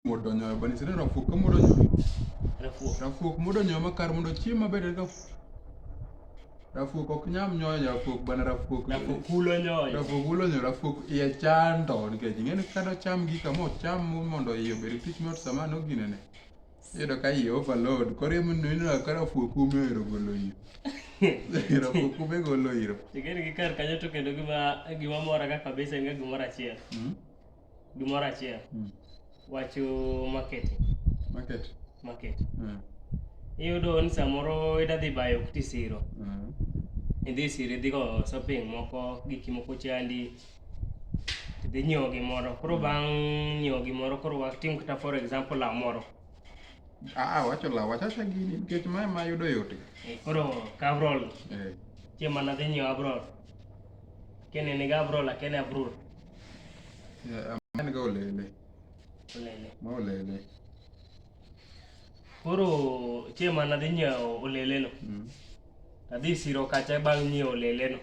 modonyo bani sire rafuok modonyo rafuok modonyo makar mondo chiemo maber ka rafuok ok nyam nyoyo rafuok bana rafuok hulo nyoyo rafuok iye chando nikech ing'eni kado cham gi kamo cham mondo iye obed tich mot sama no ginene iyudo ka iye overload koro ino ka rafuok umero golo iro rafuok ume golo iro tikeri gi kar kanyo to kendo gima mora ka kabisa inge gimoro achiel wacho market iyudo ni samoro idadhi bayo kuti siro idhi siro idhi go shopping moko giki moko chandi idhi nyiewo gimoro koro bang' nyiewo gimoro koro watim kata for example law moro wacho law wachacha gini nikech mae ma yudo yote koro kabrol chiema nadhi nyiewo abrol kenene ga abrol akene abrol en ga olele koro chiema nadhi nyiewo olele no adhi siro kacha bang' nyiewo olele no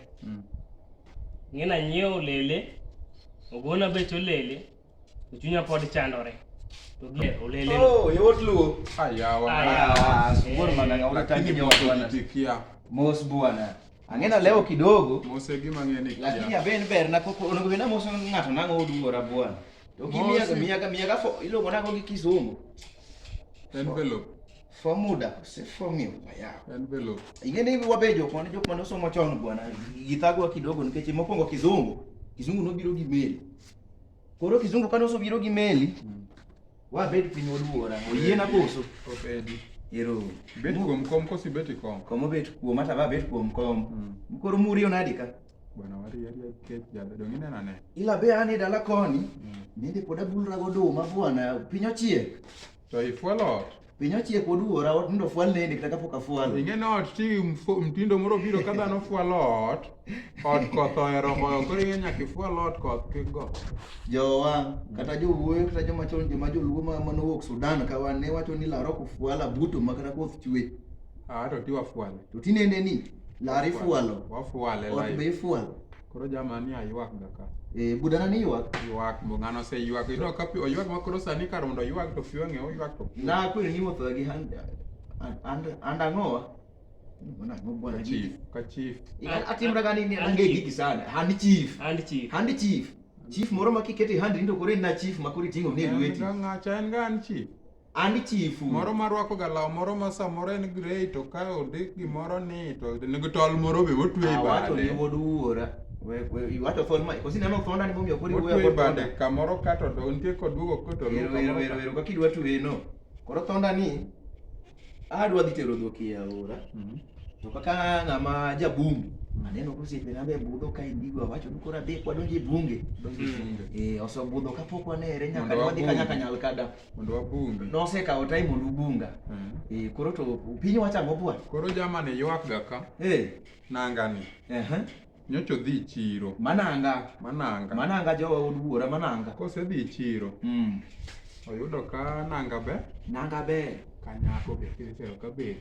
ng'ena nyiewo olele ogona bech olele to chunya pod chandore to gi olele yot luo subuor maganga lakini motikia mos bwana ang'ena leo kidogo mose gima ng'eni kia lakini aben ber na koko onego bena mos ng'ato nang'o oduora bwana to miyaga iluongo nang'o gi Kizungu envelope formuda se formio bayao envelope ing'eni wabejo kone jok mane osomo chon bwana githagwa kidogo nikech mokwongo Kizungu nobiro gi meli koro Kizungu kane osobiro gi meli wabed piny oduora oyiena koso obedi ero bet kuom kom kosi beti kom komo bet kuom ata ba bet kuom kom koro murio nadi ka bwana wari kech jabe dong inena ne ila be ani dala koni nende poda bulra godoma bwana piny ochiek to ifualo piny ochiek oduora ot ndo fwal nende kata kapok afualo ing'eni ot ti mtindo moro biro ka dhano fualo ot koth ohero goyo koro ing'e nyaka ifual ot koth kik go jowa kata jowuoyo kata joma chon joma joluo manowuok Sudan ka wan ne wacho ni laro kufuala buto makata koth chwe to ti wafuale to tinende ni lari fualo wafuale ot be ifualo koro jamani aywak ga ka budana ni ywak bo ng'ano oseywak iyudo ka pi oywak makoro sani kar mondo oywak to pi wang'e oywak to na kwere ni wuotho gi andang'owa ka chief atimra gani ange gigi sana hand chief moro makikete hand nindo kore na chief makuri tingo ne lweti ng'acha en ga an chief and chief moro marwako ga law moro ma samoro en grey to ka ondik gimoro ni to nigi tol moro be motwe bade wacho ni woduora iwacho thon ma kosine ma thonda ni momiyo kori wuoyo bade kamoro kato to nitie koduogo koto wero ka kidwa tueno koro thonda ni adwa dhi tero dhoki e aora to kaka ng'ama jabungu aneno kosiepe na be budho ka indigo wacho ni koro adhi kwadonje bunge osobudho kapok wanere nyaka wadhi kanyaka nyal kada mondo wabunge nosekawo time mondo ubunga koro to piny wachamo bwana koro jamani ywak ga ka nanga ni nyocho dhi chiro mananga jowa oduora mananga kosedhi chiro oyudo ka nanga be kanyako be kisero ka be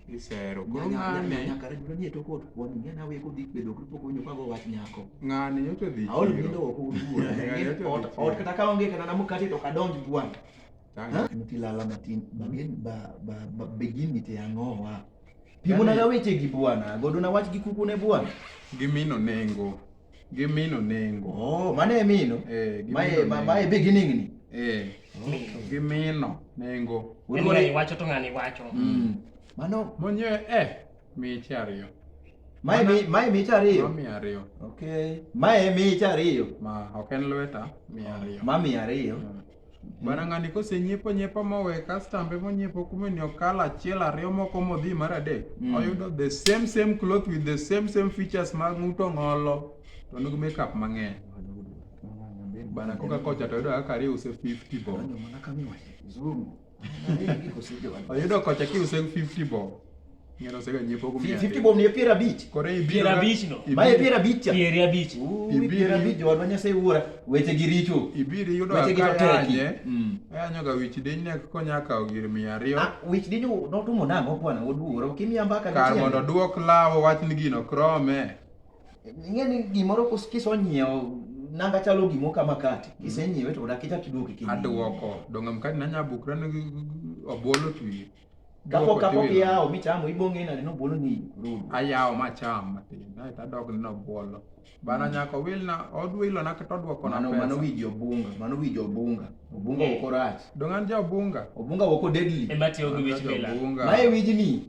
isero koro ng'ani nyaka rejura ni etoko ot kuon ng'ena weko dhi bedo kapok onyo kago wach nyako ng'ani nyocho dhi aol bindo oko oduora ot kata ka onge kata namukati to kadonj bwana tilala matin begin mite ang'owa pimona ga weche gi bwana godo na wach gi kuku ne bwana gimino nengo mane mino mae beginning ni gimino nengo wacho to ng'ani wacho mano monye miche ariyo mae micha ariyo mia ariyo okay mae micha ariyo ma ok en lweta 200 ma 200 bana ng'ani kosenyiepo mowe kastambe monyiepo kumeni okala achiel ariyo moko modhi mar adek oyudo the same cloth with the same features mag ng'uto ng'olo to nigi makeup mang'eny bana koka kocha to yudo kaka use 50 bob oyudo kocha kiuse 50 bob ng'ero sega nyiepo go 50 bob ni 50 kore ibiro 50 no mae 50 50 jo wadwa nyase wuora weche gi richo ibiri yudo akanye anyoga wich diny ne konyaka ogir 200 wich diny notumo nang'o bwana oduora kimia mbaka kar mondo duok lawo wach ni gino krome ing'eni gimoro kisonyiewo nanga chalo gimo kama kati. Kisenyiewe to dakika kiduoke kindi. Aduoko. Dongam kati nanya bukra ni obolo twi. Kapo kiyao michamo ibonge na no bolo ni rudu. Ayaw macham matin. Na itadok ni no bolo. Bana nyako wilna odwilo na katodwoko na pesa. Mano wijo bunga. Bunga woko rach. Dongan ja bunga. Bunga woko deadly. Emati ogi wich bila. Mae wiji ni.